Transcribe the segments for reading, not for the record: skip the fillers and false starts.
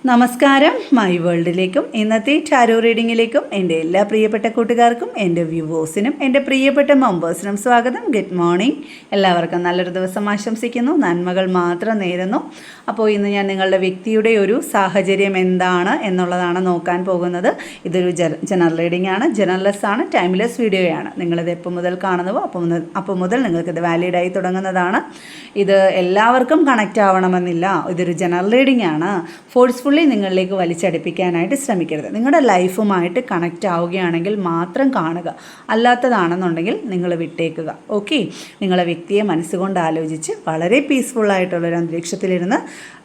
നമസ്കാരം, മൈ വേൾഡിലേക്കും ഇന്നത്തെ ടാരോ റീഡിങ്ങിലേക്കും എൻ്റെ എല്ലാ പ്രിയപ്പെട്ട കൂട്ടുകാർക്കും എൻ്റെ വ്യൂവേഴ്സിനും എൻ്റെ പ്രിയപ്പെട്ട മെമ്പേഴ്സിനും സ്വാഗതം. Good morning. എല്ലാവർക്കും നല്ലൊരു ദിവസം ആശംസിക്കുന്നു, നന്മകൾ മാത്രം നേരുന്നു. അപ്പോൾ ഇന്ന് ഞാൻ നിങ്ങളുടെ വ്യക്തിയുടെ ഒരു സാഹചര്യം എന്താണ് എന്നുള്ളതാണ് നോക്കാൻ പോകുന്നത്. ഇതൊരു ജനറൽ റീഡിംഗ് ആണ്, ജനറൽലെസ് ആണ്, ടൈംലെസ് വീഡിയോയാണ്. നിങ്ങളിത് എപ്പോൾ മുതൽ കാണുന്നുവോ അപ്പോൾ മുതൽ നിങ്ങൾക്കിത് വാലിഡായി തുടങ്ങുന്നതാണ്. ഇത് എല്ലാവർക്കും കണക്റ്റ് ആവണമെന്നില്ല. ഇതൊരു ജനറൽ റീഡിംഗ് ആണ്. ഫോഴ്സ്ഫുള്ളി നിങ്ങളിലേക്ക് വലിച്ചടിപ്പിക്കാനായിട്ട് ശ്രമിക്കരുത്. നിങ്ങളുടെ ലൈഫുമായിട്ട് കണക്റ്റ് ആവുകയാണെങ്കിൽ മാത്രം കാണുക, അല്ലാത്തതാണെന്നുണ്ടെങ്കിൽ നിങ്ങൾ വിട്ടേക്കുക. ഓക്കെ, നിങ്ങളെ വ്യക്തിയെ മനസ്സുകൊണ്ട് ആലോചിച്ച് വളരെ പീസ്ഫുള്ളായിട്ടുള്ളൊരു അന്തരീക്ഷത്തിലിരുന്ന്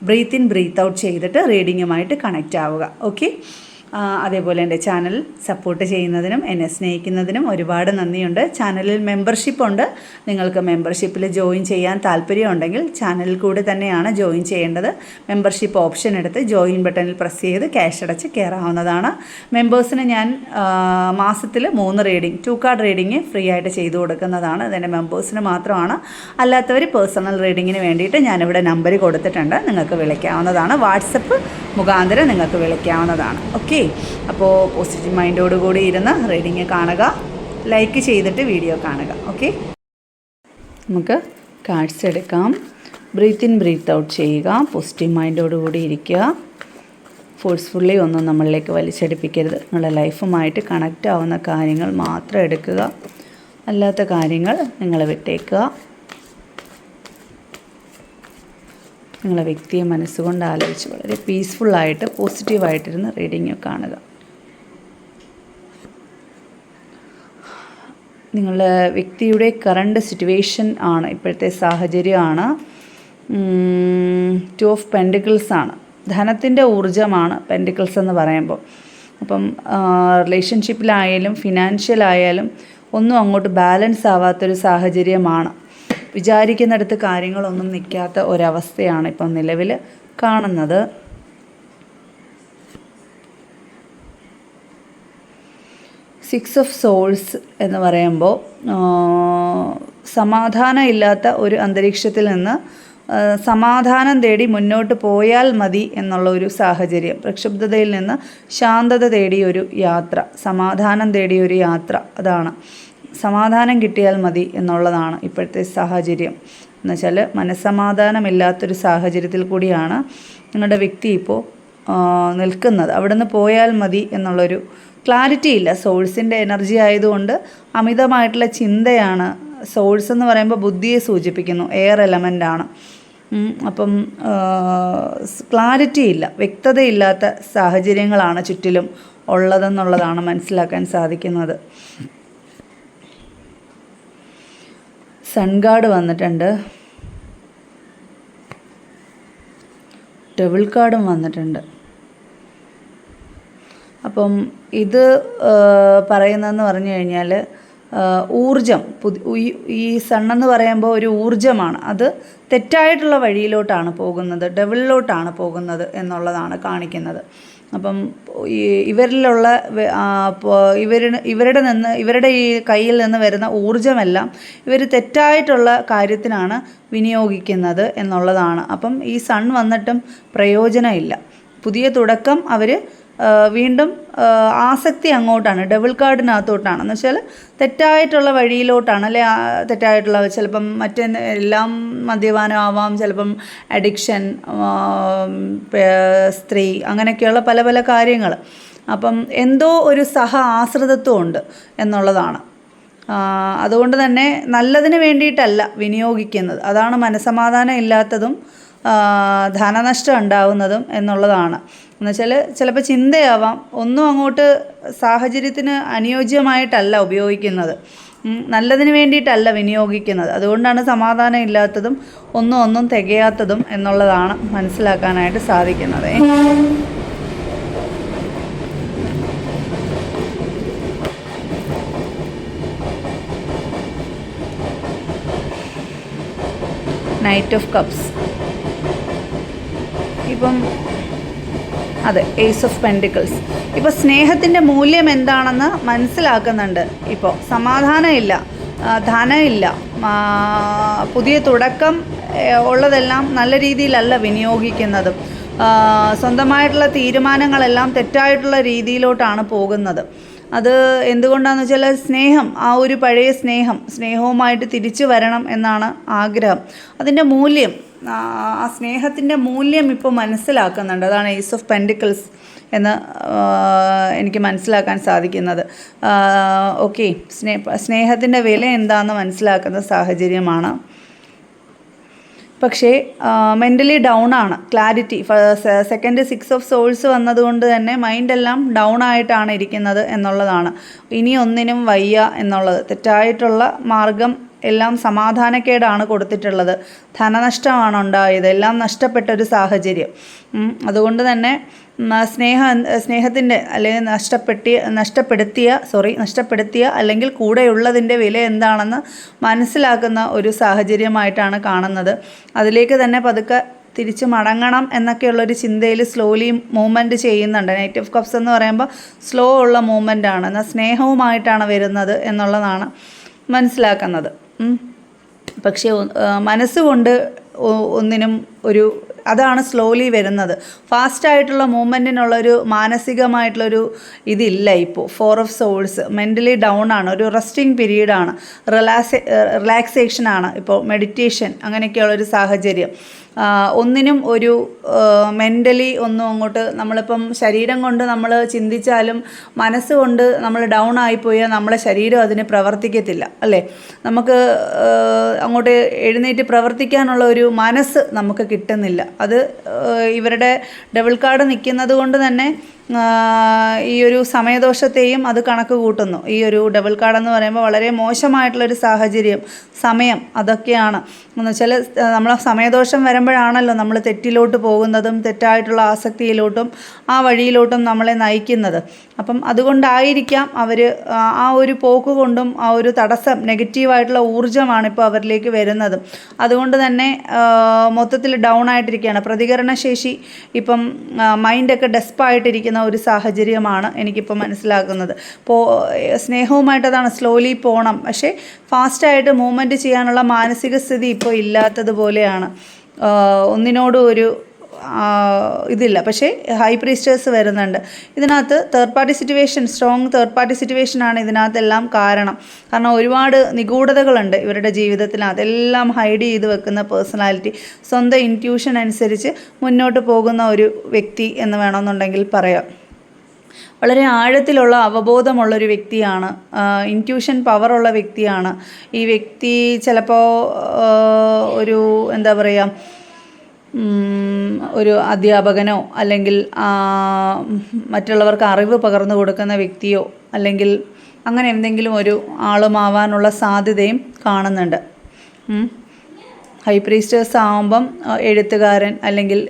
ബ്രീത്ത് ഇൻ ബ്രീത്ത് ഔട്ട് ചെയ്തിട്ട് റീഡിങ്ങുമായിട്ട് കണക്റ്റ് ആവുക. ഓക്കെ, അതേപോലെ എൻ്റെ ചാനൽ സപ്പോർട്ട് ചെയ്യുന്നതിനും എന്നെ സ്നേഹിക്കുന്നതിനും ഒരുപാട് നന്ദിയുണ്ട്. ചാനലിൽ മെമ്പർഷിപ്പ് ഉണ്ട്. നിങ്ങൾക്ക് മെമ്പർഷിപ്പിൽ ജോയിൻ ചെയ്യാൻ താല്പര്യമുണ്ടെങ്കിൽ ചാനലിൽ കൂടി തന്നെയാണ് ജോയിൻ ചെയ്യേണ്ടത്. മെമ്പർഷിപ്പ് ഓപ്ഷൻ എടുത്ത് ജോയിൻ ബട്ടണിൽ പ്രസ് ചെയ്ത് ക്യാഷ് അടച്ച് കയറാവുന്നതാണ്. മെമ്പേഴ്സിന് ഞാൻ മാസത്തിൽ 3 റീഡിംഗ്, 2 കാർഡ് റീഡിങ് ഫ്രീ ആയിട്ട് ചെയ്തു കൊടുക്കുന്നതാണ്. അതെൻ്റെ മെമ്പേഴ്സിന് മാത്രമാണ്. അല്ലാത്തവർ പേഴ്സണൽ റീഡിങ്ങിന് വേണ്ടിയിട്ട് ഞാനിവിടെ നമ്പർ കൊടുത്തിട്ടുണ്ട്, നിങ്ങൾക്ക് വിളിക്കാവുന്നതാണ്. വാട്സപ്പ് മുഖാന്തരം നിങ്ങൾക്ക് വിളിക്കാവുന്നതാണ്. ഓക്കെ, അപ്പോൾ പോസിറ്റീവ് മൈൻഡോടുകൂടി ഇരുന്ന് റീഡിങ് കാണുക, ലൈക്ക് ചെയ്തിട്ട് വീഡിയോ കാണുക. ഓക്കെ, നമുക്ക് കാർഡ്സ് എടുക്കാം. ബ്രീത്ത് ഇൻ ബ്രീത്ത് ഔട്ട് ചെയ്യുക, പോസിറ്റീവ് മൈൻഡോടുകൂടി ഇരിക്കുക. ഫോഴ്സ്ഫുള്ളി ഒന്നും നമ്മളിലേക്ക് വലിച്ചടിപ്പിക്കരുത്. നിങ്ങളുടെ ലൈഫുമായിട്ട് കണക്റ്റ് ആവുന്ന കാര്യങ്ങൾ മാത്രം എടുക്കുക, അല്ലാത്ത കാര്യങ്ങൾ നിങ്ങൾ വിട്ടേക്കുക. നിങ്ങളെ വ്യക്തിയെ മനസ്സുകൊണ്ട് ആലോചിച്ച് വളരെ പീസ്ഫുള്ളായിട്ട് പോസിറ്റീവായിട്ടിരുന്ന് റീഡിങ് കാണുക. നിങ്ങളുടെ വ്യക്തിയുടെ കറണ്ട് സിറ്റുവേഷൻ ആണ്, ഇപ്പോഴത്തെ സാഹചര്യമാണ്. 2 ഓഫ് പെൻറ്റിക്കിൾസ് ആണ്, ധനത്തിൻ്റെ ഊർജ്ജമാണ് പെൻറ്റിക്കിൾസ് എന്ന് പറയുമ്പോൾ. അപ്പം റിലേഷൻഷിപ്പിലായാലും ഫിനാൻഷ്യലായാലും ഒന്നും അങ്ങോട്ട് ബാലൻസ് ആവാത്തൊരു സാഹചര്യമാണ്. വിചാരിക്കുന്നിടത്ത് കാര്യങ്ങളൊന്നും നിൽക്കാത്ത ഒരവസ്ഥയാണ് ഇപ്പം നിലവിൽ കാണുന്നത്. സിക്സ് ഓഫ് സോൾസ് എന്ന് പറയുമ്പോൾ സമാധാനം ഇല്ലാത്ത ഒരു അന്തരീക്ഷത്തിൽ നിന്ന് സമാധാനം തേടി മുന്നോട്ട് പോയാൽ മതി എന്നുള്ള ഒരു സാഹചര്യം. പ്രക്ഷുബ്ധതയിൽ നിന്ന് ശാന്തത തേടിയൊരു യാത്ര, സമാധാനം തേടിയൊരു യാത്ര, അതാണ്. സമാധാനം കിട്ടിയാൽ മതി എന്നുള്ളതാണ് ഇപ്പോഴത്തെ സാഹചര്യം. എന്നുവെച്ചാൽ മനസ്സമാധാനമില്ലാത്തൊരു സാഹചര്യത്തിൽ കൂടിയാണ് നിങ്ങളുടെ വ്യക്തി ഇപ്പോൾ നിൽക്കുന്നത്. അവിടെ നിന്ന് പോയാൽ മതി എന്നുള്ളൊരു ക്ലാരിറ്റി ഇല്ല. സോഴ്സിൻ്റെ എനർജി ആയതുകൊണ്ട് അമിതമായിട്ടുള്ള ചിന്തയാണ്. സോഴ്സ് എന്ന് പറയുമ്പോൾ ബുദ്ധിയെ സൂചിപ്പിക്കുന്നു, എയർ എലമെൻ്റാണ്. അപ്പം ക്ലാരിറ്റി ഇല്ല, വ്യക്തതയില്ലാത്ത സാഹചര്യങ്ങളാണ് ചുറ്റിലും ഉള്ളതെന്നുള്ളതാണ് മനസ്സിലാക്കാൻ സാധിക്കുന്നത്. സൺ കാർഡ് വന്നിട്ടുണ്ട്, ഡബിൾ കാർഡും വന്നിട്ടുണ്ട്. അപ്പം ഇത് പറയുന്നതെന്ന് പറഞ്ഞു കഴിഞ്ഞാൽ ഊർജം, ഈ സണ്ണെന്ന് പറയുമ്പോൾ ഒരു ഊർജമാണ്. അത് തെറ്റായിട്ടുള്ള വഴിയിലോട്ടാണ് പോകുന്നത്, ഡബിളിലോട്ടാണ് പോകുന്നത് എന്നുള്ളതാണ് കാണിക്കുന്നത്. അപ്പം ഇവരിലുള്ള ഇവരുടെ ഈ കയ്യിൽ നിന്ന് വരുന്ന ഊർജ്ജമെല്ലാം ഇവർ തെറ്റായിട്ടുള്ള കാര്യത്തിനാണ് വിനിയോഗിക്കുന്നത് എന്നുള്ളതാണ്. അപ്പം ഈ സൺ വന്നിട്ടും പ്രയോജനമില്ല. പുതിയ തുടക്കം അവർ വീണ്ടും ആസക്തി അങ്ങോട്ടാണ്, ഡബിൾ കാർഡിനകത്തോട്ടാണ്. എന്ന് വെച്ചാൽ തെറ്റായിട്ടുള്ള വഴിയിലോട്ടാണ്, അല്ലെ തെറ്റായിട്ടുള്ള ചിലപ്പം എല്ലാം മദ്യപാനം ആവാം, ചിലപ്പം അഡിക്ഷൻ, സ്ത്രീ, അങ്ങനെയൊക്കെയുള്ള പല പല കാര്യങ്ങൾ. അപ്പം എന്തോ ഒരു ആശ്രിതത്വം ഉണ്ട് എന്നുള്ളതാണ്. അതുകൊണ്ട് തന്നെ നല്ലതിന് വേണ്ടിയിട്ടല്ല വിനിയോഗിക്കുന്നത്. അതാണ് മനസ്സമാധാനം ഇല്ലാത്തതും ധനനഷ്ടം ഉണ്ടാവുന്നതും എന്നുള്ളതാണ്. എന്നുവെച്ചാൽ ചിലപ്പോൾ ചിന്തയാവാം, ഒന്നും അങ്ങോട്ട് സാഹചര്യത്തിന് അനുയോജ്യമായിട്ടല്ല ഉപയോഗിക്കുന്നത്, നല്ലതിന് വേണ്ടിയിട്ടല്ല വിനിയോഗിക്കുന്നത്. അതുകൊണ്ടാണ് സമാധാനം ഇല്ലാത്തതും ഒന്നും തികയാത്തതും എന്നുള്ളതാണ് മനസ്സിലാക്കാനായിട്ട് സാധിക്കുന്നത്. നൈറ്റ് ഓഫ് കപ്സ്, ഇപ്പം അതെ, ഏസ് ഓഫ് പെൻറ്റിക്കിൾസ്. ഇപ്പോൾ സ്നേഹത്തിൻ്റെ മൂല്യം എന്താണെന്ന് മനസ്സിലാക്കുന്നുണ്ട്. ഇപ്പോൾ സമാധാനമില്ല, ധനമില്ല, പുതിയ തുടക്കം ഉള്ളതെല്ലാം നല്ല രീതിയിലല്ല വിനിയോഗിക്കുന്നതും. സ്വന്തമായിട്ടുള്ള തീരുമാനങ്ങളെല്ലാം തെറ്റായിട്ടുള്ള രീതിയിലോട്ടാണ് പോകുന്നത്. അത് എന്തുകൊണ്ടാണെന്ന് വെച്ചാൽ സ്നേഹം, ആ ഒരു പഴയ സ്നേഹവുമായിട്ട് തിരിച്ചു വരണം എന്നാണ് ആഗ്രഹം. അതിൻ്റെ മൂല്യം, ആ സ്നേഹത്തിൻ്റെ മൂല്യം ഇപ്പോൾ മനസ്സിലാക്കുന്നുണ്ട്. അതാണ് ഏസ് ഓഫ് പെൻഡിക്കിൾസ് എന്ന് എനിക്ക് മനസ്സിലാക്കാൻ സാധിക്കുന്നത്. ഓക്കെ, സ്നേഹത്തിൻ്റെ വില എന്താണെന്ന് മനസ്സിലാക്കുന്ന സാഹചര്യമാണ്. പക്ഷേ മെൻ്റലി ഡൗൺ ആണ്. ക്ലാരിറ്റി, സെക്കൻഡ് 6 ഓഫ് സോൾസ് വന്നതുകൊണ്ട് തന്നെ മൈൻഡെല്ലാം ഡൗൺ ആയിട്ടാണ് ഇരിക്കുന്നത് എന്നുള്ളതാണ്. ഇനി ഒന്നിനും വയ്യ എന്നുള്ളത്, തെറ്റായിട്ടുള്ള മാർഗം എല്ലാം സമാധാനക്കേടാണ് കൊടുത്തിട്ടുള്ളത്. ധനനഷ്ടമാണ് ഉണ്ടായത്, എല്ലാം നഷ്ടപ്പെട്ടൊരു സാഹചര്യം. അതുകൊണ്ട് തന്നെ സ്നേഹത്തിൻ്റെ അല്ലെങ്കിൽ നഷ്ടപ്പെടുത്തിയ അല്ലെങ്കിൽ കൂടെയുള്ളതിൻ്റെ വില എന്താണെന്ന് മനസ്സിലാക്കുന്ന ഒരു സാഹചര്യമായിട്ടാണ് കാണുന്നത്. അതിലേക്ക് തന്നെ പതുക്കെ തിരിച്ച് മടങ്ങണം എന്നൊക്കെയുള്ളൊരു ചിന്തയിൽ സ്ലോലി മൂവ്മെൻറ്റ് ചെയ്യുന്നുണ്ട്. നൈറ്റ് ഓഫ് കപ്സ് എന്ന് പറയുമ്പോൾ സ്ലോ ഉള്ള മൂവ്മെൻറ്റാണ്, എന്നാൽ സ്നേഹവുമായിട്ടാണ് വരുന്നത് എന്നുള്ളതാണ് മനസ്സിലാക്കുന്നത്. പക്ഷേ മനസ്സുകൊണ്ട് ഒന്നിനും അതാണ് സ്ലോലി വരുന്നത്. ഫാസ്റ്റായിട്ടുള്ള മൂവ്മെൻറ്റിനുള്ളൊരു മാനസികമായിട്ടുള്ളൊരു ഇതില്ല ഇപ്പോൾ. 4 ഓഫ് സോൾസ് മെൻ്റലി ഡൗൺ ആണ്, ഒരു റെസ്റ്റിംഗ് പീരീഡാണ്, റിലാക്സേഷനാണ് ഇപ്പോൾ, മെഡിറ്റേഷൻ അങ്ങനെയൊക്കെയുള്ളൊരു സാഹചര്യം. ഒന്നിനും ഒരു മെൻ്റലി ഒന്നും അങ്ങോട്ട്, നമ്മളിപ്പം ശരീരം കൊണ്ട് നമ്മൾ ചിന്തിച്ചാലും മനസ്സുകൊണ്ട് നമ്മൾ ഡൗൺ ആയിപ്പോയാൽ നമ്മളെ ശരീരം അതിന് പ്രവർത്തിക്കത്തില്ല, അല്ലേ? നമുക്ക് അങ്ങോട്ട് എഴുന്നേറ്റ് പ്രവർത്തിക്കാനുള്ള ഒരു മനസ്സ് നമുക്ക് കിട്ടുന്നില്ല. അത് ഇവരുടെ ഡബിൾ കാർഡ് നിൽക്കുന്നത് കൊണ്ട് തന്നെ ഈ ഒരു സമയദോഷത്തെയും അത് കണക്ക് കൂട്ടുന്നു. ഈ ഒരു ഡബിൾ കാർഡെന്ന് പറയുമ്പോൾ വളരെ മോശമായിട്ടുള്ളൊരു സാഹചര്യം, സമയം, അതൊക്കെയാണ് എന്ന് വെച്ചാൽ നമ്മൾ സമയദോഷം വരുമ്പോഴാണല്ലോ നമ്മൾ തെറ്റിലോട്ട് പോകുന്നതും തെറ്റായിട്ടുള്ള ആസക്തിയിലോട്ടും ആ വഴിയിലോട്ടും നമ്മളെ നയിക്കുന്നത്. അപ്പം അതുകൊണ്ടായിരിക്കാം അവർ ആ ഒരു പോക്ക് കൊണ്ടും ആ ഒരു തടസ്സം, നെഗറ്റീവായിട്ടുള്ള ഊർജ്ജമാണ് ഇപ്പോൾ അവരിലേക്ക് വരുന്നത്. അതുകൊണ്ട് തന്നെ മൊത്തത്തിൽ ഡൗൺ ആയിട്ടിരിക്കുകയാണ്. പ്രതികരണശേഷി ഇപ്പം മൈൻഡൊക്കെ ഡെസ്പായിട്ടിരിക്കുന്ന ഒരു സാഹചര്യമാണ് എനിക്കിപ്പോൾ മനസ്സിലാക്കുന്നത്. സ്നേഹവുമായിട്ട് അതാണ് സ്ലോലി പോകണം, പക്ഷേ ഫാസ്റ്റായിട്ട് മൂവ്മെൻറ്റ് ചെയ്യാനുള്ള മാനസിക സ്ഥിതി ഇപ്പോൾ ഇല്ലാത്തതുപോലെയാണ്. ഒന്നിനോടും ഒരു ഇതില്ല. പക്ഷേ ഹൈ പ്രീസ്റ്റേഴ്സ് വരുന്നുണ്ട് ഇതിനകത്ത്. Third party situation, strong third party സിറ്റുവേഷനാണ് ഇതിനകത്തെല്ലാം കാരണം. ഒരുപാട് നിഗൂഢതകളുണ്ട് ഇവരുടെ ജീവിതത്തിനകത്ത്. എല്ലാം ഹൈഡ് ചെയ്ത് വെക്കുന്ന പേഴ്സണാലിറ്റി, സ്വന്തം ഇൻറ്റ്യൂഷൻ അനുസരിച്ച് മുന്നോട്ട് പോകുന്ന ഒരു വ്യക്തി എന്ന് വേണമെന്നുണ്ടെങ്കിൽ പറയാം. വളരെ ആഴത്തിലുള്ള അവബോധമുള്ളൊരു വ്യക്തിയാണ്, ഇൻറ്റ്യൂഷൻ പവറുള്ള വ്യക്തിയാണ് ഈ വ്യക്തി. ചിലപ്പോൾ ഒരു എന്താ പറയുക, ഒരു അധ്യാപകനോ അല്ലെങ്കിൽ മറ്റുള്ളവർക്ക് അറിവ് പകർന്നു കൊടുക്കുന്ന വ്യക്തിയോ അല്ലെങ്കിൽ അങ്ങനെ എന്തെങ്കിലും ഒരു ആളുമാവാനുള്ള സാധ്യതയും കാണുന്നുണ്ട്. ഹൈ പ്രീസ്റ്റേഴ്സ് ആകുമ്പം എഴുത്തുകാരൻ അല്ലെങ്കിൽ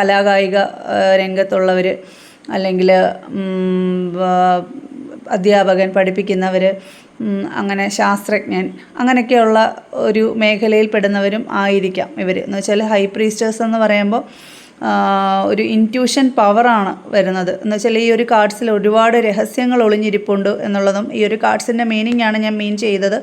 കലാകായിക രംഗത്തുള്ളവർ അല്ലെങ്കിൽ അധ്യാപകൻ, പഠിപ്പിക്കുന്നവർ, അങ്ങനെ ശാസ്ത്രജ്ഞൻ, അങ്ങനെയൊക്കെയുള്ള ഒരു മേഖലയിൽ പെടുന്നവരും ആയിരിക്കാം ഇവർ. എന്ന് വെച്ചാൽ ഹൈ പ്രീസ്റ്റേഴ്സ് എന്ന് പറയുമ്പോൾ ഒരു ഇൻറ്റ്യൂഷൻ പവറാണ് വരുന്നത്. എന്ന് വെച്ചാൽ ഈ ഒരു കാർഡ്സിൽ ഒരുപാട് രഹസ്യങ്ങൾ ഒളിഞ്ഞിരിപ്പുണ്ട് എന്നുള്ളതും ഈ ഒരു കാർഡ്സിൻ്റെ മീനിങ്ങാണ് ഞാൻ മീൻ ചെയ്തത്.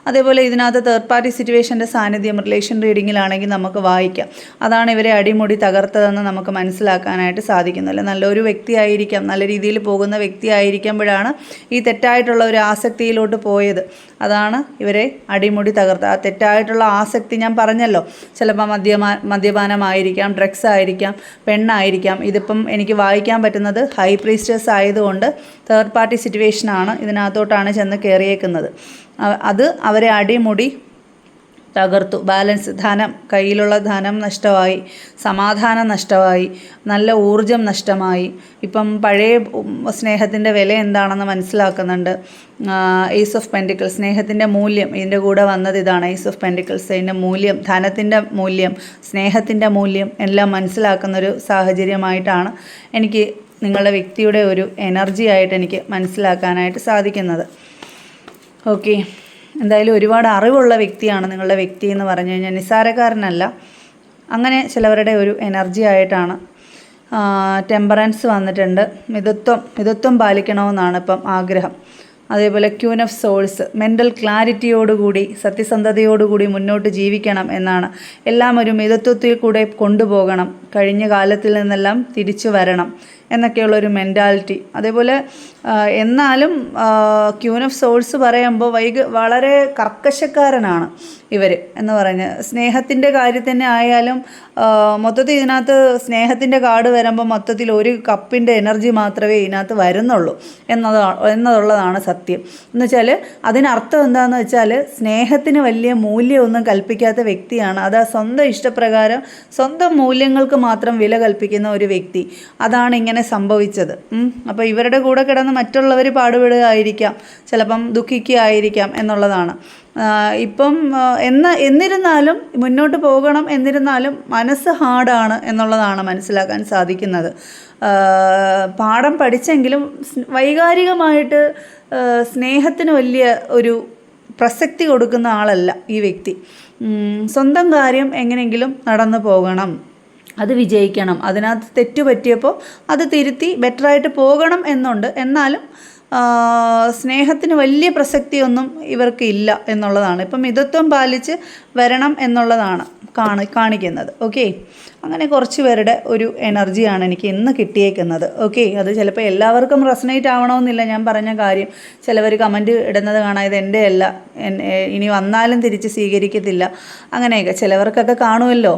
അതേപോലെ ഇതിനകത്ത് തേർഡ് പാർട്ടി സിറ്റുവേഷൻ്റെ സാന്നിധ്യം റിലേഷൻ റീഡിങ്ങിലാണെങ്കിൽ നമുക്ക് വായിക്കാം. അതാണ് ഇവരെ അടിമുടി തകർത്തതെന്ന് നമുക്ക് മനസ്സിലാക്കാനായിട്ട് സാധിക്കുന്നില്ല. നല്ലൊരു വ്യക്തിയായിരിക്കാം, നല്ല രീതിയിൽ പോകുന്ന വ്യക്തിയായിരിക്കുമ്പോഴാണ് ഈ തെറ്റായിട്ടുള്ള ഒരു ആസക്തിയിലോട്ട് പോയത്. അതാണ് ഇവരെ അടിമുടി തകർത്തത്. ആ തെറ്റായിട്ടുള്ള ആസക്തി ഞാൻ പറഞ്ഞല്ലോ, ചിലപ്പോൾ മദ്യപാനമായിരിക്കാം, ഡ്രഗ്സ് ആയിരിക്കാം, പെണ്ണായിരിക്കാം. ഇതിപ്പം എനിക്ക് വായിക്കാൻ പറ്റുന്നത് ഹൈ പ്രീസ്റ്റേഴ്സ് ആയതുകൊണ്ട് തേർഡ് പാർട്ടി സിറ്റുവേഷനാണ്, ഇതിനകത്തോട്ടാണ് ചെന്ന് കയറിയേക്കുന്നത്. അത് അവരെ അടിമുടി തകർത്തു. ബാലൻസ്, ധനം, കയ്യിലുള്ള ധനം നഷ്ടമായി, സമാധാനം നഷ്ടമായി, നല്ല ഊർജം നഷ്ടമായി. ഇപ്പം പഴയ സ്നേഹത്തിൻ്റെ വില എന്താണെന്ന് മനസ്സിലാക്കുന്നുണ്ട്. ഏസ് ഓഫ് പെൻഡിക്കിൾസ്, സ്നേഹത്തിൻ്റെ മൂല്യം, ഇതിൻ്റെ കൂടെ വന്നത് ഇതാണ്. ഏസ് ഓഫ് പെൻഡിക്കിൾസ്, അതിൻ്റെ മൂല്യം, ധനത്തിൻ്റെ മൂല്യം, സ്നേഹത്തിൻ്റെ മൂല്യം എല്ലാം മനസ്സിലാക്കുന്നൊരു സാഹചര്യമായിട്ടാണ് എനിക്ക് നിങ്ങളുടെ വ്യക്തിയുടെ ഒരു എനർജി ആയിട്ട് എനിക്ക് മനസ്സിലാക്കാനായിട്ട് സാധിക്കുന്നത്. ഓക്കെ, എന്തായാലും ഒരുപാട് അറിവുള്ള വ്യക്തിയാണ് നിങ്ങളുടെ വ്യക്തി എന്ന് പറഞ്ഞു കഴിഞ്ഞാൽ, നിസ്സാരക്കാരനല്ല. അങ്ങനെ ചിലവരുടെ ഒരു എനർജി ആയിട്ടാണ്. ടെമ്പറൻസ് വന്നിട്ടുണ്ട്. മിതത്വം പാലിക്കണമെന്നാണ് ഇപ്പം ആഗ്രഹം. അതേപോലെ ക്യൂൻ ഓഫ് സോൾസ്, മെൻ്റൽ ക്ലാരിറ്റിയോടുകൂടി സത്യസന്ധതയോടുകൂടി മുന്നോട്ട് ജീവിക്കണം എന്നാണ്. എല്ലാം ഒരു മിതത്വത്തിൽ കൂടെ കൊണ്ടുപോകണം, കഴിഞ്ഞ കാലത്തിൽ നിന്നെല്ലാം തിരിച്ചു വരണം എന്നൊക്കെയുള്ളൊരു മെൻറ്റാലിറ്റി. അതേപോലെ എന്നാലും ക്യൂൻ ഓഫ് സോൾസ് പറയുമ്പോൾ വളരെ കർക്കശക്കാരനാണ് ഇവർ എന്ന് പറഞ്ഞ്. സ്നേഹത്തിൻ്റെ കാര്യത്തിൽ ആയാലും മൊത്തത്തിൽ ഇതിനകത്ത് സ്നേഹത്തിൻ്റെ കാർഡ് വരുമ്പോൾ മൊത്തത്തിൽ ഒരു കപ്പിൻ്റെ എനർജി മാത്രമേ ഇതിനകത്ത് വരുന്നുള്ളൂ എന്നതുള്ളതാണ് സത്യം. എന്ന് വെച്ചാൽ അതിനർത്ഥം എന്താണെന്ന് വെച്ചാൽ സ്നേഹത്തിന് വലിയ മൂല്യമൊന്നും കൽപ്പിക്കാത്ത വ്യക്തിയാണ്. അത് സ്വന്തം ഇഷ്ടപ്രകാരം സ്വന്തം മൂല്യങ്ങൾക്ക് മാത്രം വില കൽപ്പിക്കുന്ന ഒരു വ്യക്തി. അതാണ് ഇങ്ങനെ സംഭവിച്ചത്. അപ്പോൾ ഇവരുടെ കൂടെ കിടന്ന് മറ്റുള്ളവർ പാടുപെടുകയായിരിക്കാം, ചിലപ്പം ദുഃഖിക്കുകയായിരിക്കാം എന്നുള്ളതാണ്. ഇപ്പം എന്നിരുന്നാലും മുന്നോട്ട് പോകണം, എന്നിരുന്നാലും മനസ്സ് ഹാർഡാണ് എന്നുള്ളതാണ് മനസ്സിലാക്കാൻ സാധിക്കുന്നത്. പാഠം പഠിച്ചെങ്കിലും വൈകാരികമായിട്ട് സ്നേഹത്തിന് വലിയ ഒരു പ്രസക്തി കൊടുക്കുന്ന ആളല്ല ഈ വ്യക്തി. സ്വന്തം കാര്യം എങ്ങനെയെങ്കിലും നടന്നു പോകണം, അത് വിജയിക്കണം, അതിനകത്ത് തെറ്റ് പറ്റിയപ്പോൾ അത് തിരുത്തി ബെറ്ററായിട്ട് പോകണം എന്നുണ്ട്. എന്നാലും സ്നേഹത്തിന് വലിയ പ്രസക്തിയൊന്നും ഇവർക്ക് ഇല്ല എന്നുള്ളതാണ്. ഇപ്പം മിതത്വം പാലിച്ച് വരണം എന്നുള്ളതാണ് കാണിക്കുന്നത്. ഓക്കെ, അങ്ങനെ കുറച്ച് പേരുടെ ഒരു എനർജിയാണ് എനിക്ക് ഇന്ന് കിട്ടിയേക്കുന്നത്. ഓക്കെ, അത് ചിലപ്പോൾ എല്ലാവർക്കും റെസനേറ്റ് ആവണമെന്നില്ല ഞാൻ പറഞ്ഞ കാര്യം. ചിലവർ കമൻറ്റ് ഇടുന്നത് കാണാം, ഇത് എൻ്റെ അല്ല, ഇനി വന്നാലും തിരിച്ച് സ്വീകരിക്കത്തില്ല, അങ്ങനെയൊക്കെ ചിലവർക്കൊക്കെ കാണുമല്ലോ.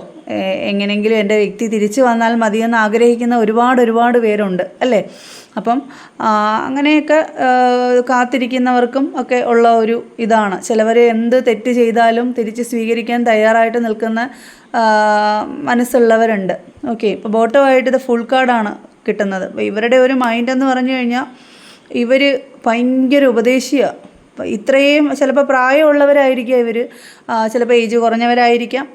എങ്ങനെയെങ്കിലും എൻ്റെ വ്യക്തി തിരിച്ചു വന്നാൽ മതിയെന്ന് ആഗ്രഹിക്കുന്ന ഒരുപാട് പേരുണ്ട് അല്ലേ. അപ്പം അങ്ങനെയൊക്കെ കാത്തിരിക്കുന്നവർക്കും ഒക്കെ ഉള്ള ഒരു ഇതാണ്. ചിലവർ എന്ത് തെറ്റ് ചെയ്താലും തിരിച്ച് സ്വീകരിക്കാൻ തയ്യാറായിട്ട് നിൽക്കുന്ന മനസ്സുള്ളവരുണ്ട്. ഓക്കെ, ഇപ്പോൾ ബോട്ടമായിട്ട് ഇത് ഫുൾ കാർഡാണ് കിട്ടുന്നത്. അപ്പോൾ ഇവരുടെ ഒരു മൈൻഡ് എന്ന് പറഞ്ഞു കഴിഞ്ഞാൽ ഇവർ ഭയങ്കര ഉപദേശിയാണ്. ഇത്രയും ചിലപ്പോൾ പ്രായമുള്ളവരായിരിക്കാം ഇവർ, ചിലപ്പോൾ ഏജ് കുറഞ്ഞവരായിരിക്കാം.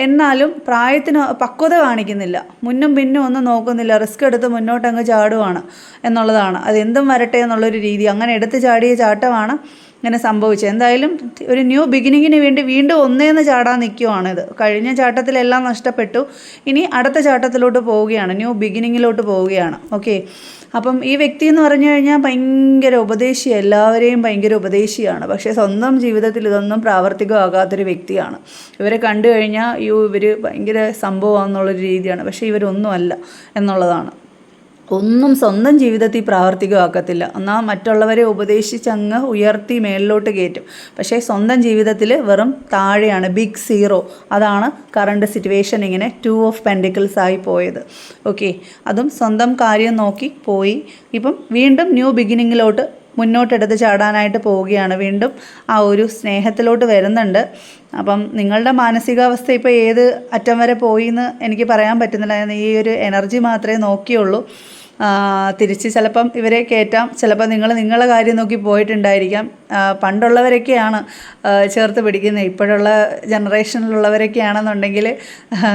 എന്നാലും പ്രായത്തിന് പക്വത കാണിക്കുന്നില്ല, മുന്നും പിന്നും ഒന്നും നോക്കുന്നില്ല, റിസ്ക് എടുത്ത് മുന്നോട്ടങ്ങ് ചാടുവാണ് എന്നുള്ളതാണ്. അതെന്തും വരട്ടെ എന്നുള്ളൊരു രീതി, അങ്ങനെ എടുത്ത് ചാടിയ ചാട്ടമാണ് ഇങ്ങനെ സംഭവിച്ചത്. എന്തായാലും ഒരു ന്യൂ ബിഗിനിങ്ങിന് വേണ്ടി വീണ്ടും ഒന്നേന്ന് ചാടാൻ നിൽക്കുവാണിത്. കഴിഞ്ഞ ചാട്ടത്തിലെല്ലാം നഷ്ടപ്പെട്ടു, ഇനി അടുത്ത ചാട്ടത്തിലോട്ട് പോവുകയാണ്, ന്യൂ ബിഗിനിങ്ങിലോട്ട് പോവുകയാണ്. ഓക്കെ, അപ്പം ഈ വ്യക്തി എന്ന് പറഞ്ഞു കഴിഞ്ഞാൽ ഭയങ്കര ഉപദേശിയാണ്, എല്ലാവരെയും ഭയങ്കര ഉപദേശിയാണ്. പക്ഷേ സ്വന്തം ജീവിതത്തിൽ ഇതൊന്നും പ്രാവർത്തികമാകാത്തൊരു വ്യക്തിയാണ്. ഇവരെ കണ്ടു കഴിഞ്ഞാൽ ഇവർ ഭയങ്കര സംഭവമാണെന്നുള്ളൊരു രീതിയാണ്. പക്ഷേ ഇവരൊന്നുമല്ല എന്നുള്ളതാണ്. ഒന്നും സ്വന്തം ജീവിതത്തിൽ പ്രാവർത്തികമാക്കത്തില്ല. എന്നാൽ മറ്റുള്ളവരെ ഉപദേശിച്ചങ്ങ് ഉയർത്തി മേളിലോട്ട് കയറ്റും. പക്ഷേ സ്വന്തം ജീവിതത്തിൽ വെറും താഴെയാണ്, ബിഗ് സീറോ. അതാണ് കറണ്ട് സിറ്റുവേഷൻ ഇങ്ങനെ 2 ഓഫ് പെൻറ്റിക്കിൾസ് ആയി പോയത്. ഓക്കെ, അതും സ്വന്തം കാര്യം നോക്കി പോയി. ഇപ്പം വീണ്ടും ന്യൂ ബിഗിനിങ്ങിലോട്ട് മുന്നോട്ടെടുത്ത് ചാടാനായിട്ട് പോവുകയാണ്. വീണ്ടും ആ ഒരു സ്നേഹത്തിലോട്ട് വരുന്നുണ്ട്. അപ്പം നിങ്ങളുടെ മാനസികാവസ്ഥ ഇപ്പോൾ ഏത് അറ്റം വരെ പോയി എന്ന് എനിക്ക് പറയാൻ പറ്റുന്നില്ല. ഈ ഒരു എനർജി മാത്രമേ നോക്കിയുള്ളൂ. തിരിച്ച് ചിലപ്പം ഇവരെ കയറ്റാം, ചിലപ്പോൾ നിങ്ങളുടെ കാര്യം നോക്കി പോയിട്ടുണ്ടായിരിക്കാം. പണ്ടുള്ളവരൊക്കെയാണ് ചേർത്ത് പിടിക്കുന്നത്. ഇപ്പോഴുള്ള ജനറേഷനിലുള്ളവരൊക്കെയാണെന്നുണ്ടെങ്കിൽ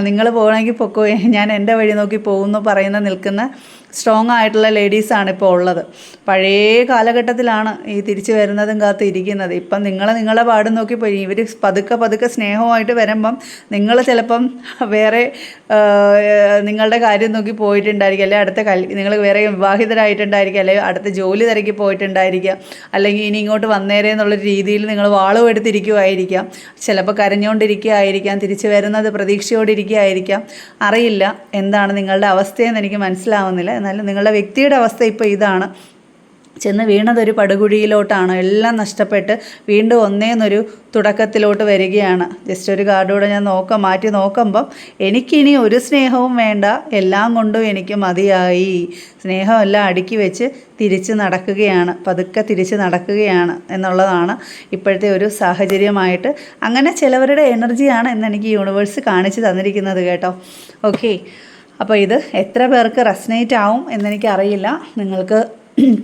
നിങ്ങൾ പോകണമെങ്കിൽ പൊക്കോ, ഞാൻ എൻ്റെ വഴി നോക്കി പോകുന്നു നിൽക്കുന്ന സ്ട്രോങ് ആയിട്ടുള്ള ലേഡീസാണ് ഇപ്പോൾ ഉള്ളത്. പഴയ കാലഘട്ടത്തിലാണ് ഈ തിരിച്ചു വരുന്നതും കാത്ത് ഇരിക്കുന്നത്. ഇപ്പം നിങ്ങളെ പാടും നോക്കി പോയി. ഇവർ പതുക്കെ സ്നേഹമായിട്ട് വരുമ്പം നിങ്ങൾ ചിലപ്പം വേറെ നിങ്ങളുടെ കാര്യം നോക്കി പോയിട്ടുണ്ടായിരിക്കും, അല്ലെങ്കിൽ നിങ്ങൾ വേറെ വിവാഹിതരായിട്ടുണ്ടായിരിക്കും, അല്ലെങ്കിൽ അടുത്ത ജോലി തിരക്കി പോയിട്ടുണ്ടായിരിക്കാം, അല്ലെങ്കിൽ ഇനി ഇങ്ങോട്ട് വന്നേരെ എന്നുള്ളൊരു രീതിയിൽ നിങ്ങൾ വാളും എടുത്തിരിക്കുമായിരിക്കാം. ചിലപ്പോൾ കരഞ്ഞുകൊണ്ടിരിക്കുകയായിരിക്കാം, തിരിച്ചു വരുന്നത് പ്രതീക്ഷയോടിരിക്കുകയായിരിക്കാം. അറിയില്ല എന്താണ് നിങ്ങളുടെ അവസ്ഥയെന്ന് എനിക്ക് മനസ്സിലാവുന്നില്ല. എന്നാലും നിങ്ങളുടെ വ്യക്തിയുടെ അവസ്ഥ ഇപ്പോൾ ഇതാണ്. ചെന്ന് വീണതൊരു പടുകുഴിയിലോട്ടാണ്. എല്ലാം നഷ്ടപ്പെട്ട് വീണ്ടും ഒന്നേന്നൊരു തുടക്കത്തിലോട്ട് വരികയാണ്. ജസ്റ്റ് ഒരു കാർഡൂടെ ഞാൻ മാറ്റി നോക്കുമ്പം എനിക്കിനി ഒരു സ്നേഹവും വേണ്ട, എല്ലാം കൊണ്ടും എനിക്ക് മതിയായി. സ്നേഹമെല്ലാം അടുക്കി വെച്ച് തിരിച്ച് നടക്കുകയാണ്, പതുക്കെ തിരിച്ച് നടക്കുകയാണ് എന്നുള്ളതാണ് ഇപ്പോഴത്തെ ഒരു സാഹചര്യമായിട്ട്. അങ്ങനെ ചിലവരുടെ എനർജിയാണ് എന്നെനിക്ക് യൂണിവേഴ്സ് കാണിച്ച് തന്നിരിക്കുന്നത് കേട്ടോ. ഓക്കെ, അപ്പോൾ ഇത് എത്ര പേർക്ക് റെസനേറ്റ് ആവും എന്നെനിക്കറിയില്ല. നിങ്ങൾക്ക്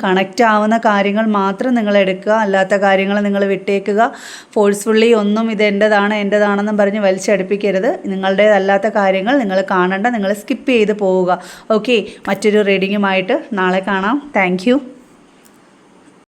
കണക്റ്റ് ആവുന്ന കാര്യങ്ങൾ മാത്രം നിങ്ങൾ എടുക്കുക, അല്ലാത്ത കാര്യങ്ങൾ നിങ്ങൾ വിട്ടേക്കുക. ഫോഴ്സ്ഫുള്ളി ഒന്നും ഇത് എൻ്റെതാണെന്നും പറഞ്ഞ് വലിച്ചടുപ്പിക്കരുത്. നിങ്ങളുടേതല്ലാത്ത കാര്യങ്ങൾ നിങ്ങൾ കാണണ്ട, നിങ്ങൾ സ്കിപ്പ് ചെയ്ത് പോവുക. ഓക്കെ, മറ്റൊരു റീഡിങ്ങുമായിട്ട് നാളെ കാണാം. താങ്ക്